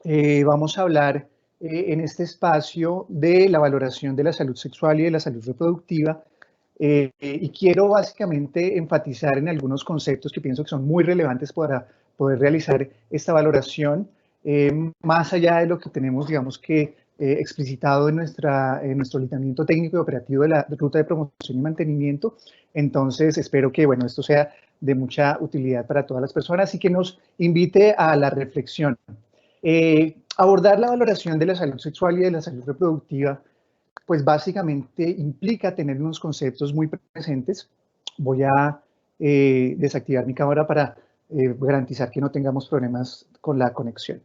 Vamos a hablar en este espacio de la valoración de la salud sexual y de la salud reproductiva. Y quiero básicamente enfatizar en algunos conceptos que pienso que son muy relevantes para poder realizar esta valoración, más allá de lo que tenemos, digamos que, explicitado en nuestro lineamiento técnico y operativo de la ruta de promoción y mantenimiento. Entonces, espero que, bueno, esto sea de mucha utilidad para todas las personas y que nos invite a la reflexión. Abordar la valoración de la salud sexual y de la salud reproductiva, pues básicamente implica tener unos conceptos muy presentes. Voy a desactivar mi cámara para garantizar que no tengamos problemas con la conexión.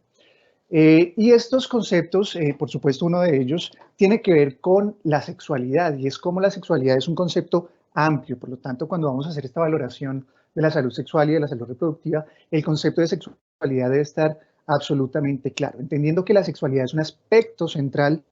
Y estos conceptos, por supuesto, uno de ellos tiene que ver con la sexualidad, y es como la sexualidad es un concepto amplio. Por lo tanto, cuando vamos a hacer esta valoración de la salud sexual y de la salud reproductiva, el concepto de sexualidad debe estar absolutamente claro, entendiendo que la sexualidad es un aspecto central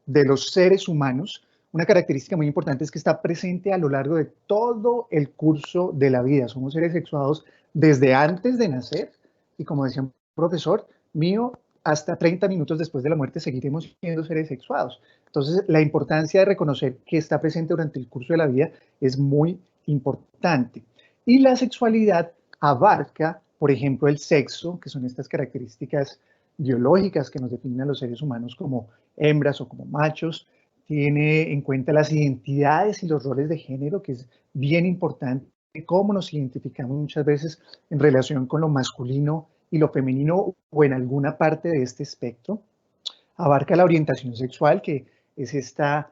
de los seres humanos. Una característica muy importante es que está presente a lo largo de todo el curso de la vida. Somos seres sexuados desde antes de nacer y, como decía un profesor mío, hasta 30 minutos después de la muerte seguiremos siendo seres sexuados. Entonces, la importancia de reconocer que está presente durante el curso de la vida es muy importante. Y la sexualidad abarca, por ejemplo, el sexo, que son estas características biológicas que nos definen a los seres humanos como hembras o como machos, tiene en cuenta las identidades y los roles de género, que es bien importante, cómo nos identificamos muchas veces en relación con lo masculino y lo femenino o en alguna parte de este espectro. Abarca la orientación sexual, que es esta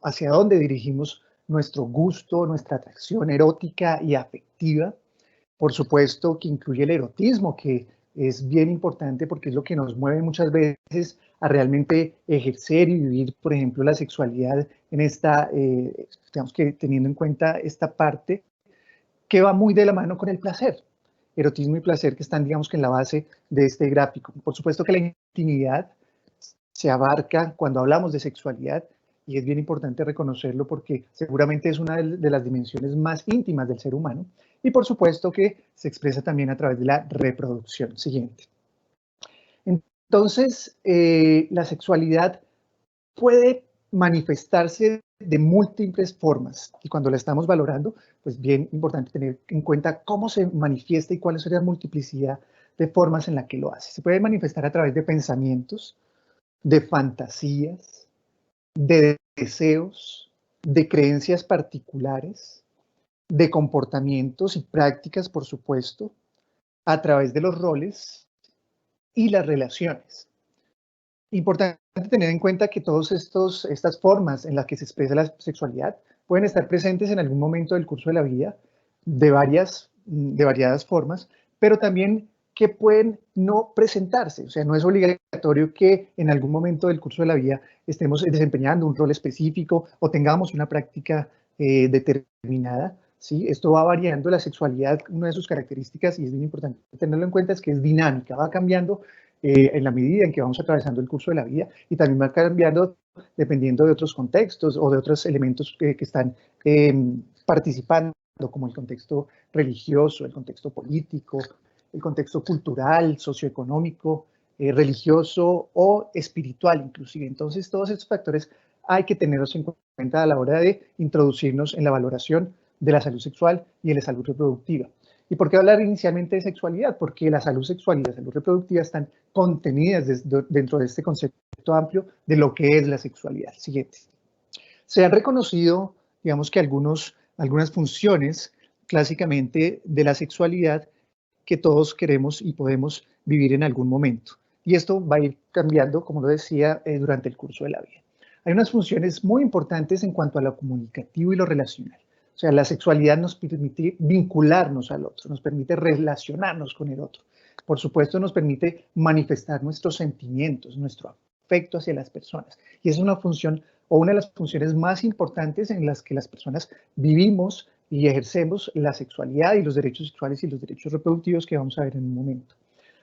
hacia dónde dirigimos nuestro gusto, nuestra atracción erótica y afectiva. Por supuesto que incluye el erotismo, que es bien importante porque es lo que nos mueve muchas veces a realmente ejercer y vivir, por ejemplo, la sexualidad en esta, digamos que teniendo en cuenta esta parte que va muy de la mano con el placer. Erotismo y placer que están, digamos que en la base de este gráfico. Por supuesto que la intimidad se abarca cuando hablamos de sexualidad y es bien importante reconocerlo porque seguramente es una de las dimensiones más íntimas del ser humano y por supuesto que se expresa también a través de la reproducción. Siguiente. Entonces, la sexualidad puede manifestarse de múltiples formas y cuando la estamos valorando, pues bien importante tener en cuenta cómo se manifiesta y cuál es la multiplicidad de formas en la que lo hace. Se puede manifestar a través de pensamientos, de fantasías, de deseos, de creencias particulares, de comportamientos y prácticas, por supuesto, a través de los roles y las relaciones. Importante tener en cuenta que todas estas formas en las que se expresa la sexualidad pueden estar presentes en algún momento del curso de la vida de variadas formas, pero también que pueden no presentarse. O sea, no es obligatorio que en algún momento del curso de la vida estemos desempeñando un rol específico o tengamos una práctica determinada. ¿Sí? Esto va variando. La sexualidad, una de sus características, y es bien importante tenerlo en cuenta, es que es dinámica, va cambiando en la medida en que vamos atravesando el curso de la vida y también va cambiando dependiendo de otros contextos o de otros elementos que están participando, como el contexto religioso, el contexto político, el contexto cultural, socioeconómico, religioso o espiritual inclusive. Entonces, todos estos factores hay que tenerlos en cuenta a la hora de introducirnos en la valoración de la salud sexual y de la salud reproductiva. ¿Y por qué hablar inicialmente de sexualidad? Porque la salud sexual y la salud reproductiva están contenidas dentro de este concepto amplio de lo que es la sexualidad. Siguiente. Se han reconocido, digamos que algunas funciones clásicamente de la sexualidad que todos queremos y podemos vivir en algún momento. Y esto va a ir cambiando, como lo decía, durante el curso de la vida. Hay unas funciones muy importantes en cuanto a lo comunicativo y lo relacional. O sea, la sexualidad nos permite vincularnos al otro, nos permite relacionarnos con el otro. Por supuesto, nos permite manifestar nuestros sentimientos, nuestro afecto hacia las personas. Y es una función o una de las funciones más importantes en las que las personas vivimos y ejercemos la sexualidad y los derechos sexuales y los derechos reproductivos que vamos a ver en un momento.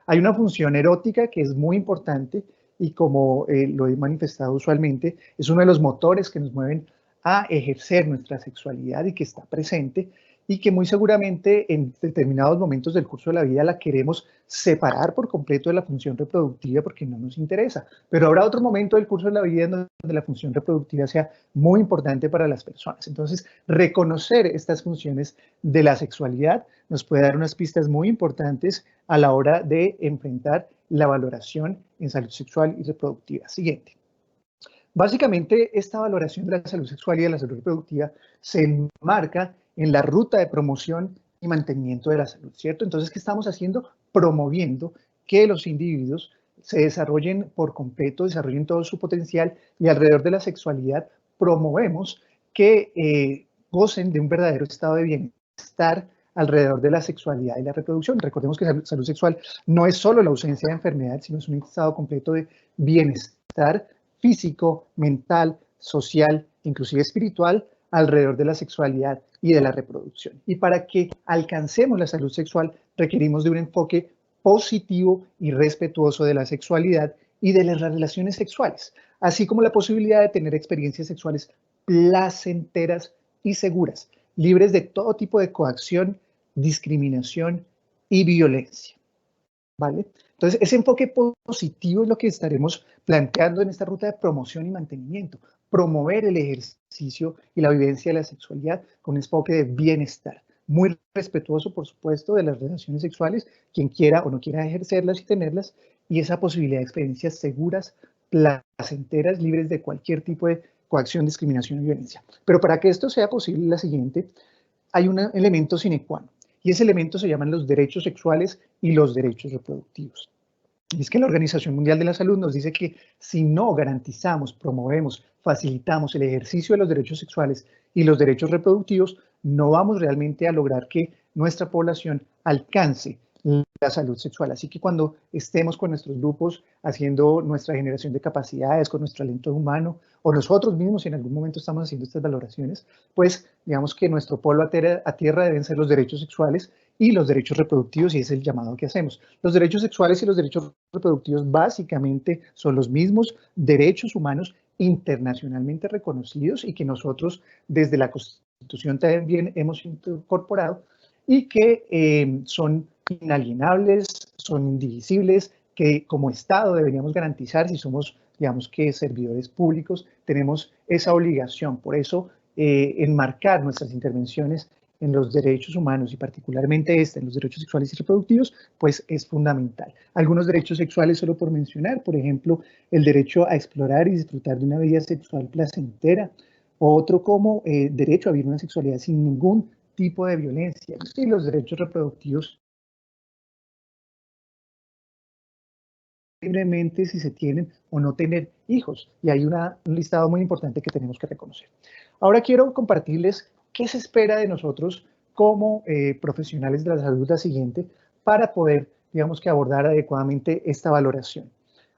Hay una función erótica que es muy importante y como lo he manifestado usualmente, es uno de los motores que nos mueven a ejercer nuestra sexualidad y que está presente y que muy seguramente en determinados momentos del curso de la vida la queremos separar por completo de la función reproductiva porque no nos interesa. Pero habrá otro momento del curso de la vida en donde la función reproductiva sea muy importante para las personas. Entonces, reconocer estas funciones de la sexualidad nos puede dar unas pistas muy importantes a la hora de enfrentar la valoración en salud sexual y reproductiva. Siguiente. Básicamente, esta valoración de la salud sexual y de la salud reproductiva se enmarca en la ruta de promoción y mantenimiento de la salud, ¿cierto? Entonces, ¿qué estamos haciendo? Promoviendo que los individuos se desarrollen por completo, desarrollen todo su potencial y alrededor de la sexualidad promovemos que gocen de un verdadero estado de bienestar alrededor de la sexualidad y la reproducción. Recordemos que la salud sexual no es solo la ausencia de enfermedad, sino es un estado completo de bienestar físico, mental, social, inclusive espiritual, alrededor de la sexualidad y de la reproducción. Y para que alcancemos la salud sexual requerimos de un enfoque positivo y respetuoso de la sexualidad y de las relaciones sexuales, así como la posibilidad de tener experiencias sexuales placenteras y seguras, libres de todo tipo de coacción, discriminación y violencia. ¿Vale? Entonces, ese enfoque positivo es lo que estaremos planteando en esta ruta de promoción y mantenimiento. Promover el ejercicio y la vivencia de la sexualidad con un enfoque de bienestar. Muy respetuoso, por supuesto, de las relaciones sexuales, quien quiera o no quiera ejercerlas y tenerlas, y esa posibilidad de experiencias seguras, placenteras, libres de cualquier tipo de coacción, discriminación y violencia. Pero para que esto sea posible, la siguiente, hay un elemento sine qua non. Y ese elemento se llaman los derechos sexuales y los derechos reproductivos. Y es que la Organización Mundial de la Salud nos dice que si no garantizamos, promovemos, facilitamos el ejercicio de los derechos sexuales y los derechos reproductivos, no vamos realmente a lograr que nuestra población alcance la salud sexual. Así que cuando estemos con nuestros grupos haciendo nuestra generación de capacidades, con nuestro talento humano, o nosotros mismos si en algún momento estamos haciendo estas valoraciones, pues digamos que nuestro polo a tierra deben ser los derechos sexuales y los derechos reproductivos, y es el llamado que hacemos. Los derechos sexuales y los derechos reproductivos básicamente son los mismos derechos humanos internacionalmente reconocidos y que nosotros desde la Constitución también hemos incorporado y que son inalienables, son indivisibles, que como Estado deberíamos garantizar si somos, digamos que servidores públicos, tenemos esa obligación. Por eso, enmarcar nuestras intervenciones en los derechos humanos y particularmente en los derechos sexuales y reproductivos, pues es fundamental. Algunos derechos sexuales, solo por mencionar, por ejemplo, el derecho a explorar y disfrutar de una vida sexual placentera, otro como derecho a vivir una sexualidad sin ningún tipo de violencia, y los derechos reproductivos libremente si se tienen o no tener hijos. Y hay un listado muy importante que tenemos que reconocer. Ahora quiero compartirles qué se espera de nosotros como profesionales de la salud la siguiente para poder, digamos que abordar adecuadamente esta valoración.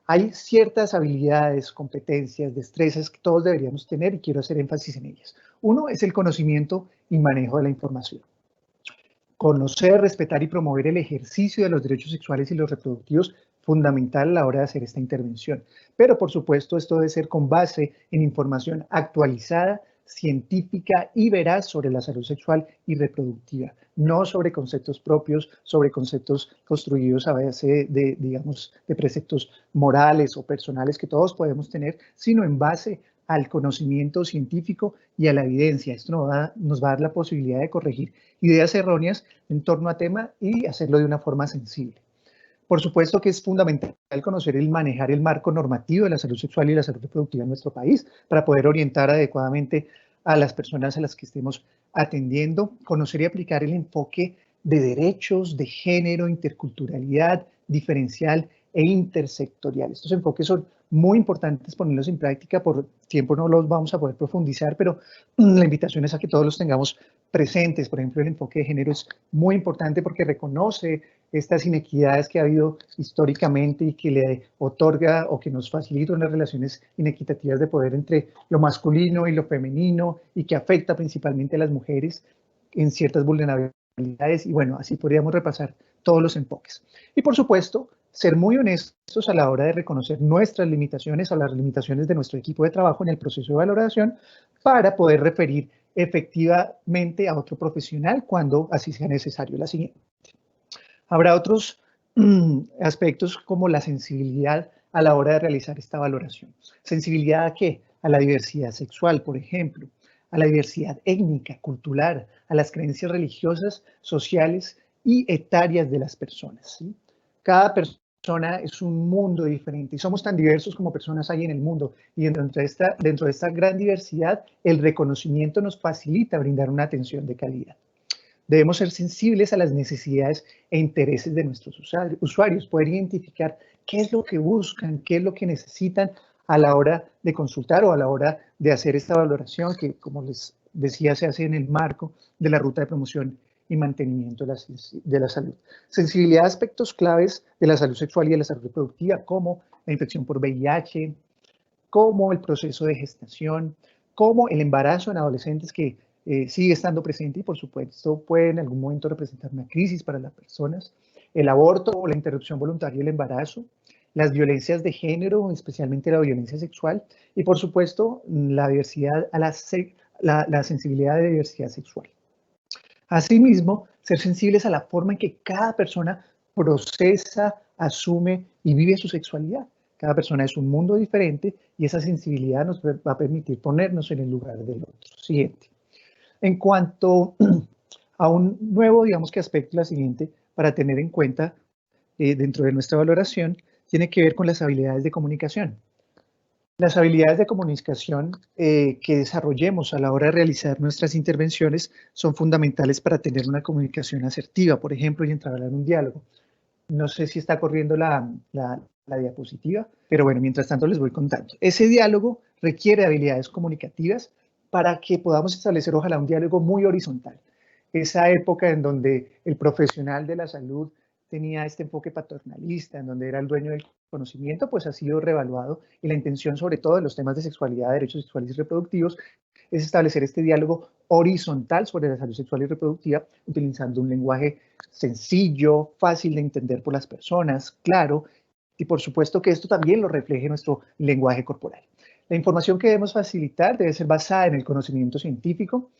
Hay ciertas habilidades, competencias, destrezas que todos deberíamos tener y quiero hacer énfasis en ellas. Uno es el conocimiento y manejo de la información. Conocer, respetar y promover el ejercicio de los derechos sexuales y los reproductivos, fundamental a la hora de hacer esta intervención. Pero, por supuesto, esto debe ser con base en información actualizada, científica y veraz sobre la salud sexual y reproductiva, no sobre conceptos propios, sobre conceptos construidos a base de, digamos, de preceptos morales o personales que todos podemos tener, sino en base al conocimiento científico y a la evidencia. Esto nos va a dar la posibilidad de corregir ideas erróneas en torno a tema y hacerlo de una forma sensible. Por supuesto que es fundamental conocer y manejar el marco normativo de la salud sexual y la salud reproductiva en nuestro país para poder orientar adecuadamente a las personas a las que estemos atendiendo, conocer y aplicar el enfoque de derechos, de género, interculturalidad, diferencial e intersectorial. Estos enfoques son muy importantes ponerlos en práctica, por tiempo no los vamos a poder profundizar, pero la invitación es a que todos los tengamos presentes. Por ejemplo, el enfoque de género es muy importante porque reconoce estas inequidades que ha habido históricamente y que le otorga o que nos facilita unas relaciones inequitativas de poder entre lo masculino y lo femenino y que afecta principalmente a las mujeres en ciertas vulnerabilidades. Y bueno, así podríamos repasar todos los enfoques. Y por supuesto, ser muy honestos a la hora de reconocer nuestras limitaciones o las limitaciones de nuestro equipo de trabajo en el proceso de valoración para poder referir efectivamente a otro profesional cuando así sea necesario. La siguiente. Habrá otros aspectos como la sensibilidad a la hora de realizar esta valoración. ¿Sensibilidad a qué? A la diversidad sexual, por ejemplo, a la diversidad étnica, cultural, a las creencias religiosas, sociales y etarias de las personas, ¿sí? Cada persona es un mundo diferente y somos tan diversos como personas hay en el mundo, y dentro de esta gran diversidad el reconocimiento nos facilita brindar una atención de calidad. Debemos ser sensibles a las necesidades e intereses de nuestros usuarios, poder identificar qué es lo que buscan, qué es lo que necesitan a la hora de consultar o a la hora de hacer esta valoración que, como les decía, se hace en el marco de la ruta de promoción y mantenimiento de la salud. Sensibilidad a aspectos claves de la salud sexual y de la salud reproductiva, como la infección por VIH, como el proceso de gestación, como el embarazo en adolescentes que sigue estando presente y por supuesto puede en algún momento representar una crisis para las personas, el aborto o la interrupción voluntaria del embarazo, las violencias de género, especialmente la violencia sexual, y por supuesto la diversidad a la sensibilidad de diversidad sexual. Asimismo, ser sensibles a la forma en que cada persona procesa, asume y vive su sexualidad. Cada persona es un mundo diferente y esa sensibilidad nos va a permitir ponernos en el lugar del otro. Siguiente. En cuanto a un nuevo, digamos que aspecto, la siguiente, para tener en cuenta dentro de nuestra valoración, tiene que ver con las habilidades de comunicación. Las habilidades de comunicación que desarrollemos a la hora de realizar nuestras intervenciones son fundamentales para tener una comunicación asertiva, por ejemplo, y entablar un diálogo. No sé si está corriendo la diapositiva, pero bueno, mientras tanto les voy contando. Ese diálogo requiere habilidades comunicativas para que podamos establecer, ojalá, un diálogo muy horizontal. Esa época en donde el profesional de la salud tenía este enfoque paternalista, en donde era el dueño del conocimiento, pues ha sido reevaluado y la intención, sobre todo en los temas de sexualidad, derechos sexuales y reproductivos, es establecer este diálogo horizontal sobre la salud sexual y reproductiva, utilizando un lenguaje sencillo, fácil de entender por las personas, claro, y por supuesto que esto también lo refleje nuestro lenguaje corporal. La información que debemos facilitar debe ser basada en el conocimiento científico,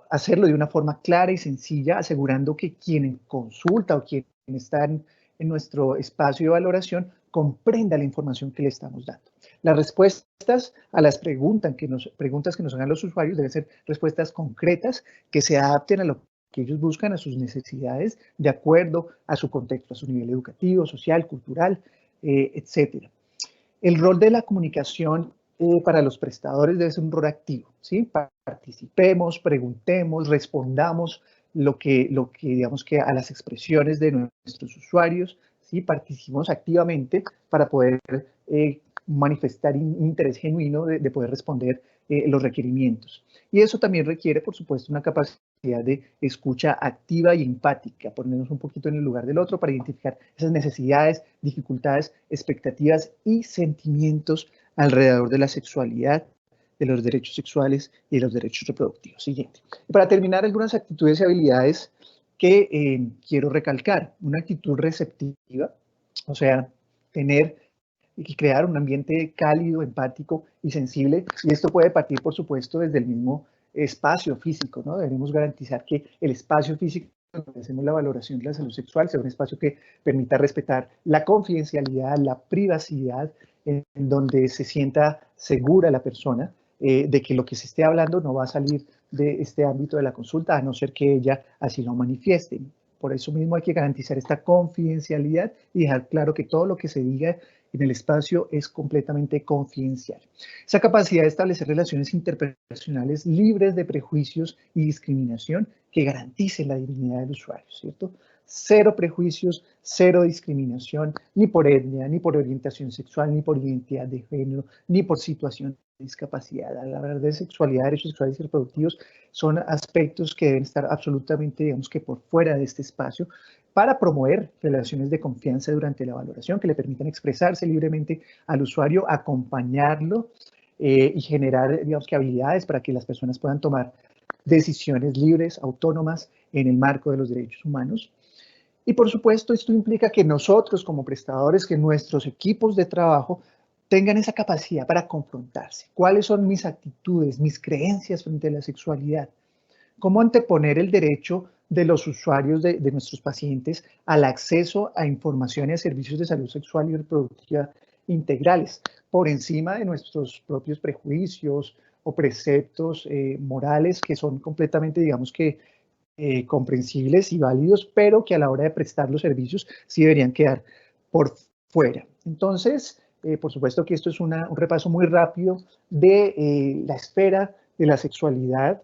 hacerlo de una forma clara y sencilla, asegurando que quien consulta o quien está en nuestro espacio de valoración comprenda la información que le estamos dando. Las respuestas a las preguntas que nos hagan los usuarios deben ser respuestas concretas que se adapten a lo que ellos buscan, a sus necesidades, de acuerdo a su contexto, a su nivel educativo, social, cultural, etc. El rol de la comunicación para los prestadores debe ser un rol activo, ¿sí? Participemos, preguntemos, respondamos lo que digamos que a las expresiones de nuestros usuarios, ¿sí? Participemos activamente para poder manifestar un interés genuino de poder responder los requerimientos. Y eso también requiere, por supuesto, una capacidad de escucha activa y empática, ponernos un poquito en el lugar del otro para identificar esas necesidades, dificultades, expectativas y sentimientos alrededor de la sexualidad, de los derechos sexuales y de los derechos reproductivos. Siguiente. Y para terminar, algunas actitudes y habilidades que quiero recalcar. Una actitud receptiva, o sea, tener y crear un ambiente cálido, empático y sensible. Y esto puede partir, por supuesto, desde el mismo espacio físico, ¿no? Debemos garantizar que el espacio físico donde hacemos la valoración de la salud sexual sea un espacio que permita respetar la confidencialidad, la privacidad, en donde se sienta segura la persona de que lo que se esté hablando no va a salir de este ámbito de la consulta, a no ser que ella así lo manifieste. Por eso mismo hay que garantizar esta confidencialidad y dejar claro que todo lo que se diga en el espacio es completamente confidencial. Esa capacidad de establecer relaciones interpersonales libres de prejuicios y discriminación que garanticen la dignidad del usuario, ¿cierto? Cero prejuicios, cero discriminación, ni por etnia, ni por orientación sexual, ni por identidad de género, ni por situación de discapacidad. Al hablar de sexualidad, derechos sexuales y reproductivos, son aspectos que deben estar absolutamente, digamos que por fuera de este espacio, para promover relaciones de confianza durante la valoración que le permitan expresarse libremente al usuario, acompañarlo y generar, digamos que habilidades para que las personas puedan tomar decisiones libres, autónomas, en el marco de los derechos humanos. Y por supuesto, esto implica que nosotros como prestadores, que nuestros equipos de trabajo tengan esa capacidad para confrontarse. ¿Cuáles son mis actitudes, mis creencias frente a la sexualidad? ¿Cómo anteponer el derecho de los usuarios de nuestros pacientes al acceso a información y a servicios de salud sexual y reproductiva integrales por encima de nuestros propios prejuicios o preceptos morales que son completamente, digamos que, comprensibles y válidos, pero que a la hora de prestar los servicios sí deberían quedar por fuera? Entonces, por supuesto que esto es un repaso muy rápido de la esfera de la sexualidad,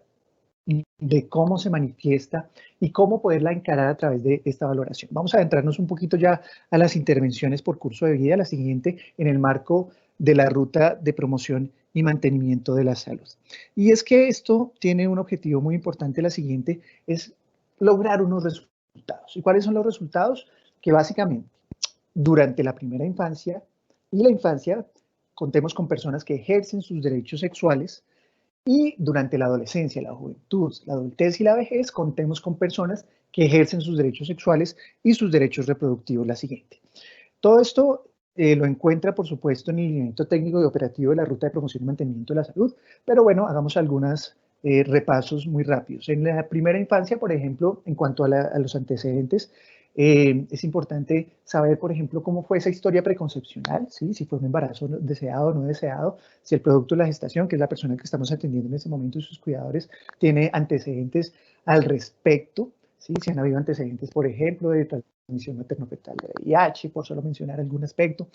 de cómo se manifiesta y cómo poderla encarar a través de esta valoración. Vamos a adentrarnos un poquito ya a las intervenciones por curso de vida, la siguiente en el marco de la ruta de promoción y mantenimiento de la salud. Y es que esto tiene un objetivo muy importante, la siguiente es lograr unos resultados. ¿Y cuáles son los resultados? Que básicamente durante la primera infancia y la infancia contemos con personas que ejercen sus derechos sexuales, y durante la adolescencia, la juventud, la adultez y la vejez, contemos con personas que ejercen sus derechos sexuales y sus derechos reproductivos, la siguiente. Todo esto lo encuentra, por supuesto, en el lineamiento técnico y operativo de la Ruta de Promoción y Mantenimiento de la Salud, pero bueno, hagamos algunos repasos muy rápidos. En la primera infancia, por ejemplo, en cuanto a los antecedentes, es importante saber, por ejemplo, cómo fue esa historia preconcepcional, ¿sí? Si fue un embarazo deseado o no deseado, si el producto de la gestación, que es la persona que estamos atendiendo en ese momento y sus cuidadores, tiene antecedentes al respecto, ¿sí? Si han habido antecedentes, por ejemplo, de transmisión materno-fetal de VIH, por solo mencionar algún aspecto,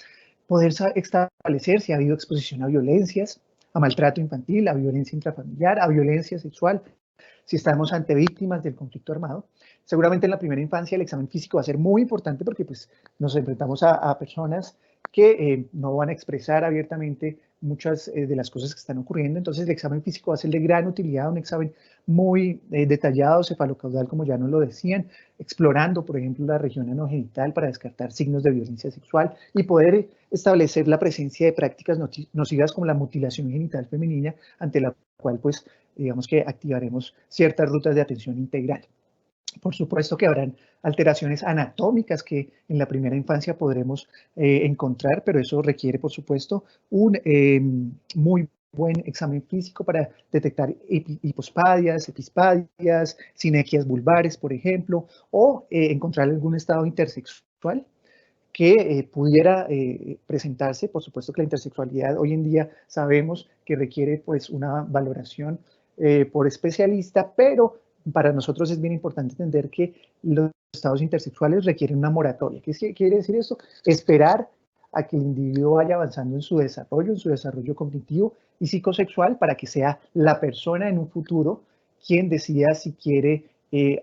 poder establecer si ha habido exposición a violencias, a maltrato infantil, a violencia intrafamiliar, a violencia sexual, si estamos ante víctimas del conflicto armado. Seguramente en la primera infancia el examen físico va a ser muy importante porque pues, nos enfrentamos a personas que no van a expresar abiertamente muchas de las cosas que están ocurriendo. Entonces el examen físico va a ser de gran utilidad, un examen muy detallado, cefalocaudal, como ya nos lo decían, explorando, por ejemplo, la región anogenital para descartar signos de violencia sexual y poder establecer la presencia de prácticas nocivas como la mutilación genital femenina, ante la cual, pues, digamos que activaremos ciertas rutas de atención integral. Por supuesto que habrán alteraciones anatómicas que en la primera infancia podremos encontrar, pero eso requiere, por supuesto, un muy buen examen físico para detectar hipospadias, epispadias, sinequias vulvares, por ejemplo, o encontrar algún estado intersexual que pudiera presentarse. Por supuesto que la intersexualidad hoy en día sabemos que requiere pues una valoración por especialista, pero para nosotros es bien importante entender que los estados intersexuales requieren una moratoria. ¿Qué quiere decir esto? Esperar a que el individuo vaya avanzando en su desarrollo cognitivo y psicosexual para que sea la persona en un futuro quien decida si quiere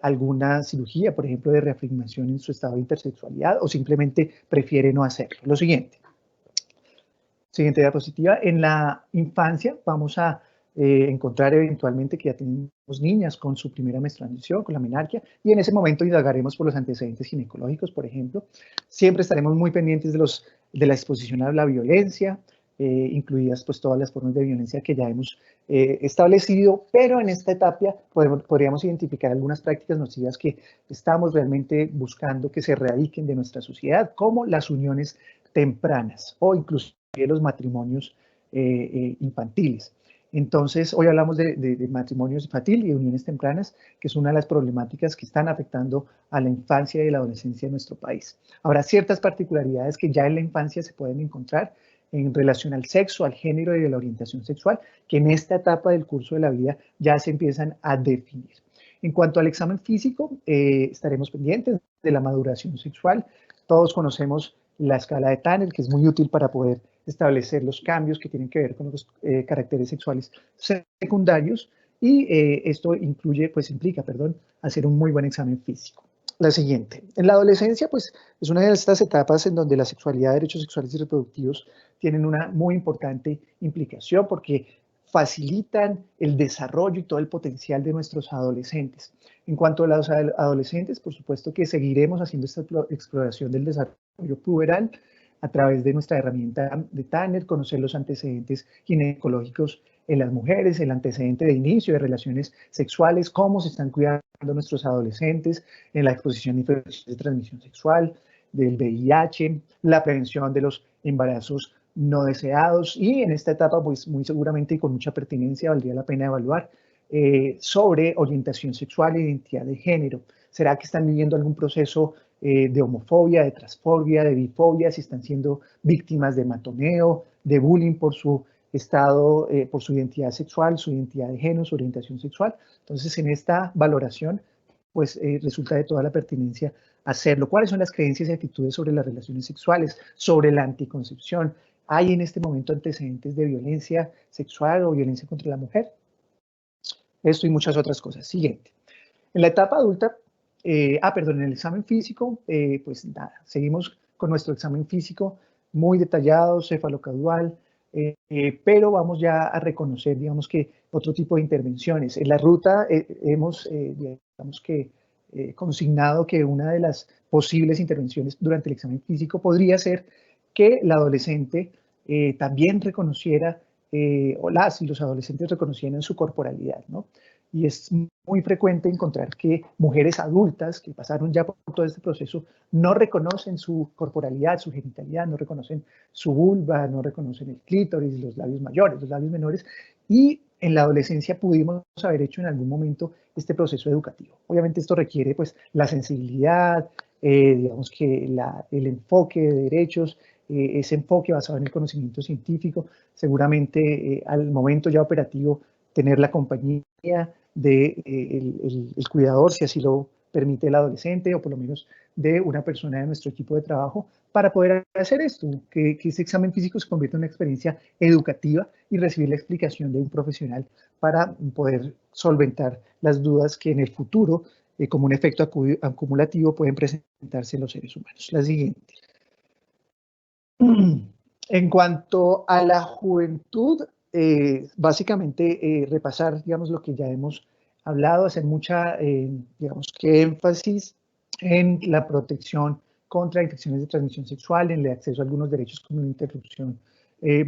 alguna cirugía, por ejemplo, de reafirmación en su estado de intersexualidad o simplemente prefiere no hacerlo. Lo siguiente. Siguiente diapositiva. En la infancia vamos a encontrar eventualmente que ya tenemos niñas con su primera menstruación, con la menarquia, y en ese momento indagaremos por los antecedentes ginecológicos, por ejemplo. Siempre estaremos muy pendientes de la exposición a la violencia, incluidas pues todas las formas de violencia que ya hemos establecido, pero en esta etapa podríamos identificar algunas prácticas nocivas que estamos realmente buscando que se erradiquen de nuestra sociedad, como las uniones tempranas o incluso los matrimonios infantiles. Entonces, hoy hablamos de matrimonios infantiles y de uniones tempranas, que es una de las problemáticas que están afectando a la infancia y la adolescencia en nuestro país. Habrá ciertas particularidades que ya en la infancia se pueden encontrar en relación al sexo, al género y a la orientación sexual, que en esta etapa del curso de la vida ya se empiezan a definir. En cuanto al examen físico, estaremos pendientes de la maduración sexual. Todos conocemos la escala de Tanner, que es muy útil para poder establecer los cambios que tienen que ver con los caracteres sexuales secundarios, y esto implica hacer un muy buen examen físico. La siguiente. En la adolescencia, pues, es una de estas etapas en donde la sexualidad, derechos sexuales y reproductivos tienen una muy importante implicación porque facilitan el desarrollo y todo el potencial de nuestros adolescentes. En cuanto a los adolescentes, por supuesto que seguiremos haciendo esta exploración del desarrollo puberal a través de nuestra herramienta de Tanner, conocer los antecedentes ginecológicos en las mujeres, el antecedente de inicio de relaciones sexuales, cómo se están cuidando nuestros adolescentes en la exposición a infecciones de transmisión sexual, del VIH, la prevención de los embarazos no deseados, y en esta etapa, pues muy seguramente y con mucha pertinencia, valdría la pena evaluar sobre orientación sexual e identidad de género. ¿Será que están viviendo algún proceso de homofobia, de transfobia, de bifobia, si están siendo víctimas de matoneo, de bullying por su estado, por su identidad sexual, su identidad de género, su orientación sexual? Entonces, en esta valoración, pues resulta de toda la pertinencia hacerlo. ¿Cuáles son las creencias y actitudes sobre las relaciones sexuales, sobre la anticoncepción? ¿Hay en este momento antecedentes de violencia sexual o violencia contra la mujer? Esto y muchas otras cosas. Siguiente. En la etapa adulta, en el examen físico, pues nada, seguimos con nuestro examen físico muy detallado, cefalocaudal, pero vamos ya a reconocer, digamos que, otro tipo de intervenciones. En la ruta hemos, digamos que, consignado que una de las posibles intervenciones durante el examen físico podría ser que la adolescente también reconociera, o las y los adolescentes reconocieran su corporalidad, ¿no? Y es muy frecuente encontrar que mujeres adultas que pasaron ya por todo este proceso no reconocen su corporalidad, su genitalidad, no reconocen su vulva, no reconocen el clítoris, los labios mayores, los labios menores, y en la adolescencia pudimos haber hecho en algún momento este proceso educativo. Obviamente esto requiere pues la sensibilidad, digamos que el enfoque de derechos, ese enfoque basado en el conocimiento científico, seguramente al momento ya operativo tener la compañía de el cuidador, si así lo permite el adolescente, o por lo menos de una persona de nuestro equipo de trabajo, para poder hacer esto, que este examen físico se convierta en una experiencia educativa y recibir la explicación de un profesional para poder solventar las dudas que en el futuro, como un efecto acumulativo, pueden presentarse en los seres humanos. La siguiente. En cuanto a la juventud, básicamente repasar, digamos, lo que ya hemos hablado, hacer mucha, digamos, que énfasis en la protección contra infecciones de transmisión sexual, en el acceso a algunos derechos como la interrupción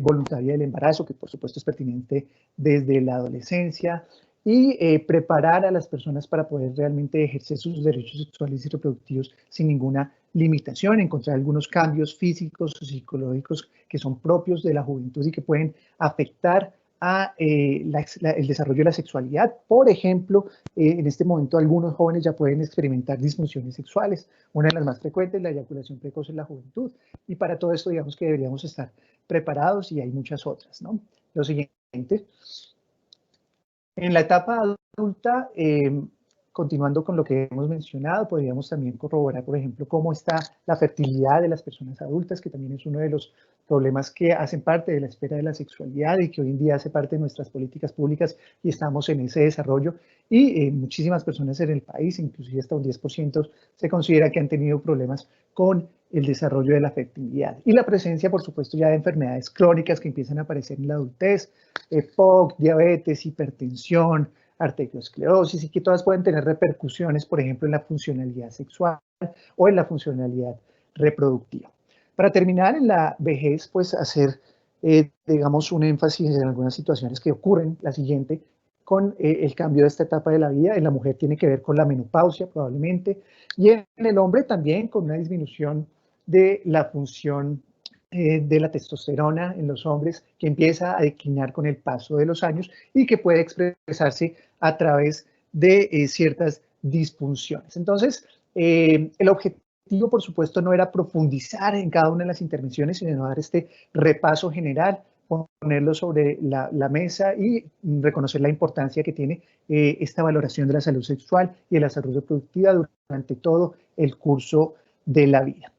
voluntaria del embarazo, que por supuesto es pertinente desde la adolescencia, y preparar a las personas para poder realmente ejercer sus derechos sexuales y reproductivos sin ninguna limitación, encontrar algunos cambios físicos o psicológicos que son propios de la juventud y que pueden afectar a el desarrollo de la sexualidad. Por ejemplo, en este momento algunos jóvenes ya pueden experimentar disfunciones sexuales. Una de las más frecuentes, la eyaculación precoz en la juventud. Y para todo esto, digamos que deberíamos estar preparados, y hay muchas otras, ¿no? Lo siguiente. En la etapa adulta, continuando con lo que hemos mencionado, podríamos también corroborar, por ejemplo, cómo está la fertilidad de las personas adultas, que también es uno de los problemas que hacen parte de la esfera de la sexualidad y que hoy en día hace parte de nuestras políticas públicas, y estamos en ese desarrollo. Y muchísimas personas en el país, inclusive hasta un 10%, se considera que han tenido problemas con el desarrollo de la fertilidad. Y la presencia, por supuesto, ya de enfermedades crónicas que empiezan a aparecer en la adultez, EPOC, diabetes, hipertensión, arteriosclerosis, y que todas pueden tener repercusiones, por ejemplo, en la funcionalidad sexual o en la funcionalidad reproductiva. Para terminar, en la vejez, pues hacer, digamos, un énfasis en algunas situaciones que ocurren, la siguiente, con el cambio de esta etapa de la vida. En la mujer tiene que ver con la menopausia, probablemente, y en el hombre también con una disminución de la función de la testosterona en los hombres, que empieza a declinar con el paso de los años y que puede expresarse a través de ciertas disfunciones. Entonces, el objetivo, por supuesto, no era profundizar en cada una de las intervenciones, sino dar este repaso general, ponerlo sobre la mesa y reconocer la importancia que tiene esta valoración de la salud sexual y de la salud reproductiva durante todo el curso de la vida.